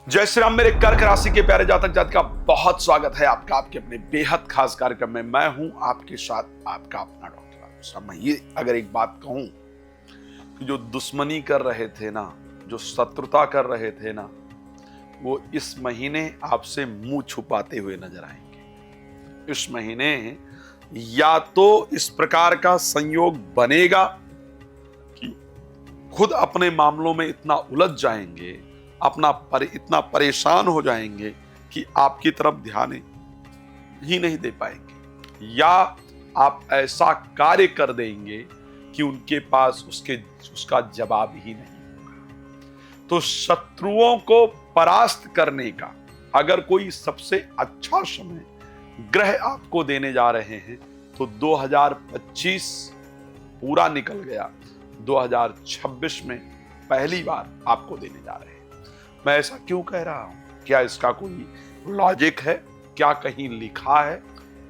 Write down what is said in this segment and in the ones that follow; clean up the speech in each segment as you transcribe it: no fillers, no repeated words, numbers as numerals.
जय श्री राम। मेरे कर्क राशि के प्यारे जातक जातिका बहुत स्वागत है आपका आपके अपने बेहद खास कार्यक्रम में। मैं हूं आपके साथ आपका अपना डॉक्टर राम। मैं ये अगर एक बात कहूं कि जो दुश्मनी कर रहे थे ना, जो शत्रुता कर रहे थे ना, वो इस महीने आपसे मुंह छुपाते हुए नजर आएंगे। इस महीने या तो इस प्रकार का संयोग बनेगा कि खुद अपने मामलों में इतना उलझ जाएंगे, इतना परेशान हो जाएंगे कि आपकी तरफ ध्यान ही नहीं दे पाएंगे, या आप ऐसा कार्य कर देंगे कि उनके पास उसका जवाब ही नहीं होगा। तो शत्रुओं को परास्त करने का अगर कोई सबसे अच्छा समय ग्रह आपको देने जा रहे हैं तो 2025 पूरा निकल गया, 2026 में पहली बार आपको देने जा रहे हैं। मैं ऐसा क्यों कह रहा हूं? क्या इसका कोई लॉजिक है? क्या कहीं लिखा है,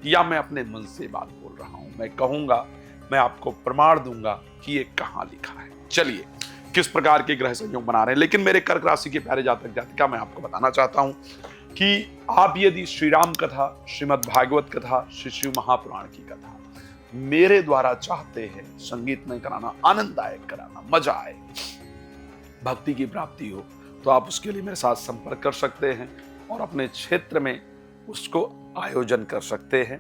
या मैं अपने मन से बात बोल रहा हूं? मैं कहूंगा, मैं आपको प्रमाण दूंगा कि ये कहां लिखा है। चलिए, किस प्रकार के ग्रह संयोग बना रहे हैं। लेकिन मेरे कर्क राशि के प्यारे जातक जातिका, मैं आपको बताना चाहता हूं कि आप यदि श्री राम कथा, श्रीमद् भागवत कथा, श्री शिव महापुराण की कथा मेरे द्वारा चाहते हैं संगीतमय कराना, आनंददायक कराना, मजा आए, भक्ति की प्राप्ति हो, तो आप उसके लिए मेरे साथ संपर्क कर सकते हैं और अपने क्षेत्र में उसको आयोजन कर सकते हैं।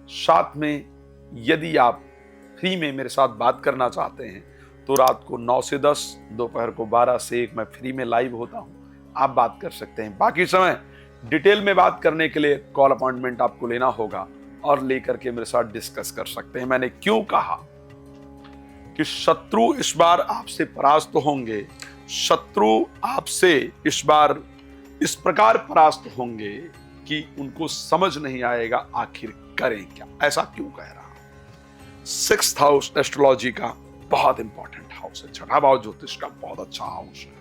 साथ में यदि आप फ्री में मेरे साथ बात करना चाहते हैं तो रात को 9 से 10, दोपहर को 12 से 1 मैं फ्री में लाइव होता हूं, आप बात कर सकते हैं। बाकी समय डिटेल में बात करने के लिए कॉल अपॉइंटमेंट आपको लेना होगा और लेकर के मेरे साथ डिस्कस कर सकते हैं। मैंने क्यों कहा कि शत्रु इस बार आपसे परास्त होंगे, शत्रु आपसे इस बार इस प्रकार परास्त होंगे कि उनको समझ नहीं आएगा आखिर करें क्या। ऐसा क्यों कह रहा हूं? 6th हाउस एस्ट्रोलॉजी का बहुत इंपॉर्टेंट हाउस है। छठा भाव ज्योतिष का बहुत अच्छा हाउस है,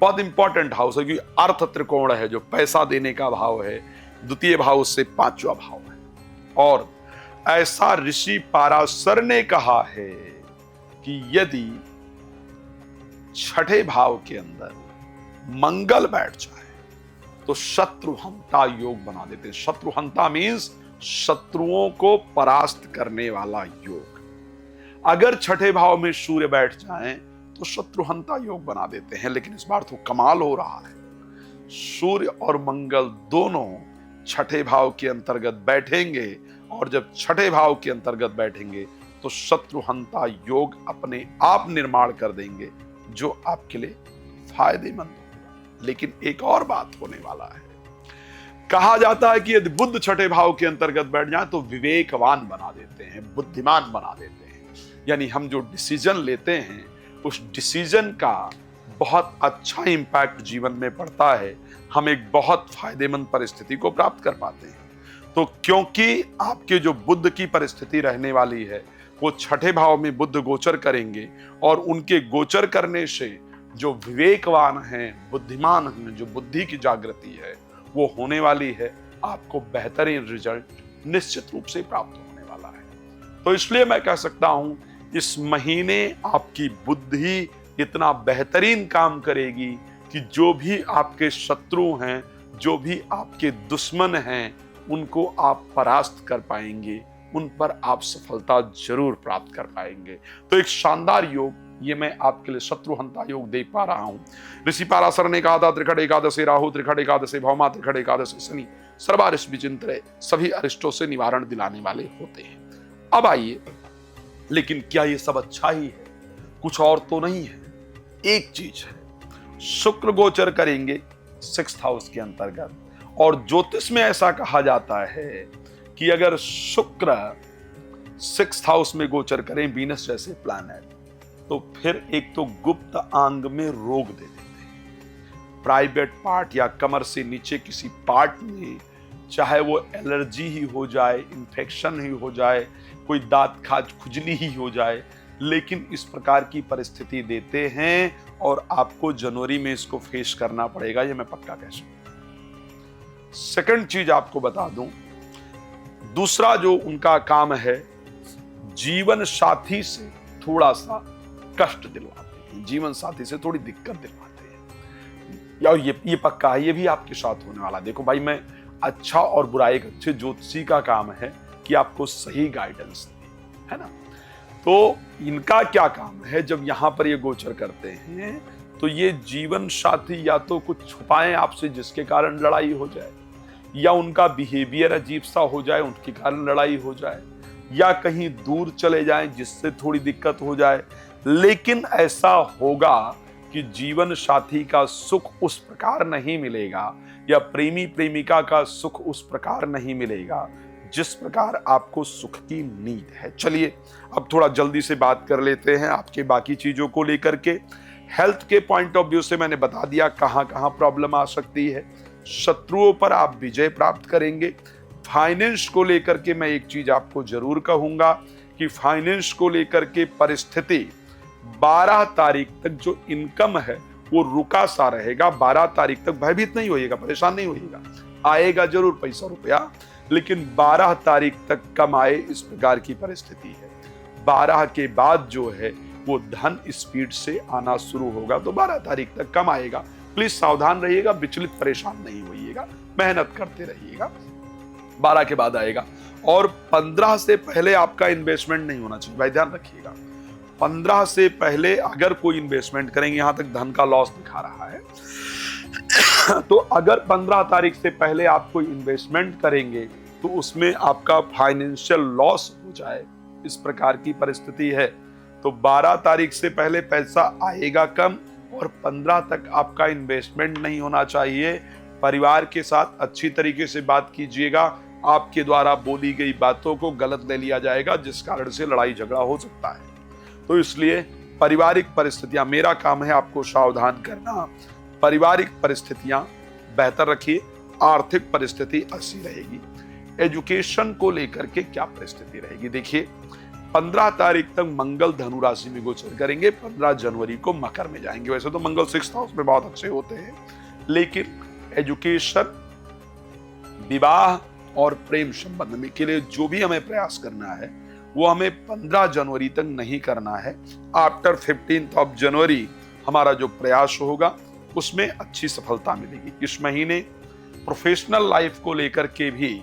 बहुत इंपॉर्टेंट हाउस है, क्योंकि अर्थ त्रिकोण है, जो पैसा देने का भाव है। द्वितीय भाव से 5वां भाव है। और ऐसा ऋषि पाराशर ने कहा है कि यदि छठे भाव के अंदर मंगल बैठ जाए तो शत्रुहंता योग बना देते हैं। शत्रुहंता मीन्स शत्रुओं को परास्त करने वाला योग। अगर छठे भाव में सूर्य बैठ जाएं तो शत्रुहंता योग बना देते हैं। लेकिन इस बार तो कमाल हो रहा है, सूर्य और मंगल दोनों छठे भाव के अंतर्गत बैठेंगे, और जब छठे भाव के अंतर्गत बैठेंगे तो शत्रुहंता योग अपने आप निर्माण कर देंगे, जो आपके लिए फायदेमंद होगा। लेकिन एक और बात होने वाला है। कहा जाता है कि यदि बुध छठे भाव के अंतर्गत बैठ जाए तो विवेकवान बना देते हैं, बुद्धिमान बना देते हैं। यानी हम जो डिसीजन लेते हैं उस डिसीजन का बहुत अच्छा इंपैक्ट जीवन में पड़ता है, हम एक बहुत फायदेमंद परिस्थिति को प्राप्त कर पाते हैं। तो क्योंकि आपके जो बुध की परिस्थिति रहने वाली है, वो छठे भाव में बुध गोचर करेंगे, और उनके गोचर करने से जो विवेकवान हैं, बुद्धिमान हैं, जो बुद्धि की जागृति है वो होने वाली है। आपको बेहतरीन रिजल्ट निश्चित रूप से प्राप्त होने वाला है। तो इसलिए मैं कह सकता हूं, इस महीने आपकी बुद्धि इतना बेहतरीन काम करेगी कि जो भी आपके शत्रु हैं, जो भी आपके दुश्मन हैं, उनको आप परास्त कर पाएंगे, उन पर आप सफलता जरूर प्राप्त कर पाएंगे। तो एक शानदार योग ये मैं आपके लिए शत्रुहंता योग दे पा रहा हूं। ऋषि पाराशर ने कहा था, त्रिखट एकादशे राहु, त्रिखट एकादशे भौमा, त्रिखट एकादशे शनि, सर्वारिष्ट विचिंत्रे, सभी अरिष्टों से निवारण दिलाने वाले होते हैं। अब आइए, लेकिन क्या ये सब अच्छा ही है? कुछ और तो नहीं है। एक चीज है, शुक्र गोचर करेंगे 6th हाउस के अंतर्गत, और ज्योतिष में ऐसा कहा जाता है कि अगर शुक्र 6th हाउस में गोचर करें, वीनस जैसे प्लैनेट, तो फिर एक तो गुप्त अंग में रोग दे देते हैं। प्राइवेट पार्ट या कमर से नीचे किसी पार्ट में, चाहे वो एलर्जी ही हो जाए, इंफेक्शन ही हो जाए, कोई दांत खाज खुजली ही हो जाए, लेकिन इस प्रकार की परिस्थिति देते हैं और आपको जनवरी में इसको फेस करना पड़ेगा, ये मैं पक्का कह सकता हूं। सेकंड चीज आपको बता दूं, दूसरा जो उनका काम है, जीवन साथी से थोड़ा सा कष्ट दिलवाते हैं, जीवन साथी से थोड़ी दिक्कत दिलवाते हैं। या ये पक्का है, ये भी आपके साथ होने वाला। देखो भाई, मैं अच्छा और बुरा, एक अच्छे ज्योतिषी का काम है कि आपको सही गाइडेंस दे, है ना। तो इनका क्या काम है, जब यहां पर ये गोचर करते हैं तो ये जीवन साथी या तो कुछ छुपाएं आपसे जिसके कारण लड़ाई हो जाए, या उनका बिहेवियर अजीब सा हो जाए उनके कारण लड़ाई हो जाए, या कहीं दूर चले जाएं जिससे थोड़ी दिक्कत हो जाए। लेकिन ऐसा होगा कि जीवन साथी का सुख उस प्रकार नहीं मिलेगा, या प्रेमी प्रेमिका का सुख उस प्रकार नहीं मिलेगा जिस प्रकार आपको सुख की नीड है। चलिए अब थोड़ा जल्दी से बात कर लेते हैं आपके बाकी चीजों को लेकर के। हेल्थ के पॉइंट ऑफ व्यू से मैंने बता दिया कहां कहां प्रॉब्लम आ सकती है। शत्रुओं पर आप विजय प्राप्त करेंगे। फाइनेंस को लेकर के मैं एक चीज आपको जरूर कहूंगा कि फाइनेंस को लेकर के परिस्थिति 12 तारीख तक जो इनकम है वो रुका सा रहेगा। 12 तारीख तक भयभीत नहीं होइएगा, परेशान नहीं होइएगा, आएगा जरूर पैसा रुपया, लेकिन 12 तारीख तक कम आए इस प्रकार की परिस्थिति है। 12 के बाद जो है वो धन स्पीड से आना शुरू होगा, तो 12 तारीख तक कम आएगा। प्लीज सावधान रहिएगा, विचलित परेशान नहीं होइएगा, मेहनत करते रहिएगा। 12 के बाद आएगा। और 15 से पहले आपका इन्वेस्टमेंट नहीं होना चाहिए भाई, ध्यान रखिएगा। 15 से पहले अगर कोई इन्वेस्टमेंट करेंगे, यहां तक धन का लॉस दिखा रहा है तो अगर 15 तारीख से पहले आप कोई इन्वेस्टमेंट करेंगे तो उसमें आपका फाइनेंशियल लॉस हो जाए, इस प्रकार की परिस्थिति है। तो 12 तारीख से पहले पैसा आएगा कम, और 15 तक आपका इन्वेस्टमेंट नहीं होना चाहिए। परिवार के साथ अच्छी तरीके से बात कीजिएगा। आपके द्वारा बोली गई बातों को गलत ले लिया जाएगा, जिस कारण से लड़ाई झगड़ा हो सकता है। तो इसलिए पारिवारिक परिस्थितियां, मेरा काम है आपको सावधान करना। पारिवारिक परिस्थितियां बेहतर रखिए। आर्थिक परिस्थिति अच्छी रहेगी। एजुकेशन को लेकर के क्या परिस्थिति रहेगी, देखिए 15 तारीख तक मंगल धनु राशि में गोचर करेंगे। 15 जनवरी को मकर में जाएंगे। वैसे तो मंगल 6th हाउस में बहुत अच्छे होते हैं, लेकिन एजुकेशन, विवाह और प्रेम संबंध में के लिए जो भी हमें प्रयास करना है वो हमें 15 जनवरी तक नहीं करना है। आफ्टर 15 जनवरी हमारा जो प्रयास होगा उसमें अच्छी सफलता मिलेगी। इस महीने प्रोफेशनल लाइफ को लेकर के भी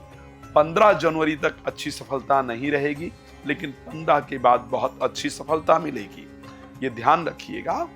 15 जनवरी तक अच्छी सफलता नहीं रहेगी, लेकिन 15 के बाद बहुत अच्छी सफलता मिलेगी, ये ध्यान रखिएगा।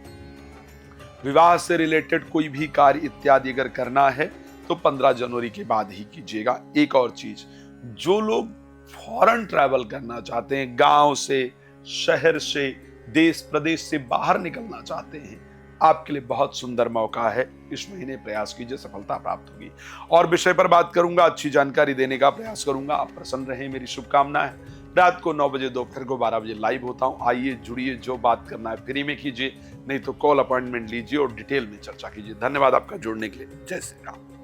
विवाह से रिलेटेड कोई भी कार्य इत्यादि अगर करना है तो 15 जनवरी के बाद ही कीजिएगा। एक और चीज, जो लोग फॉरेन ट्रैवल करना चाहते हैं, गांव से, शहर से, देश प्रदेश से बाहर निकलना चाहते हैं, आपके लिए बहुत सुंदर मौका है। इस महीने प्रयास कीजिए, सफलता प्राप्त होगी। और विषय पर बात करूंगा, अच्छी जानकारी देने का प्रयास करूंगा। आप प्रसन्न रहें, मेरी शुभकामना है। रात को 9 बजे, दोपहर को 12 बजे लाइव होता हूं। आइए जुड़िए, जो बात करना है फ्री में कीजिए, नहीं तो कॉल अपॉइंटमेंट लीजिए और डिटेल में चर्चा कीजिए। धन्यवाद आपका जुड़ने के लिए। जय श्री राम।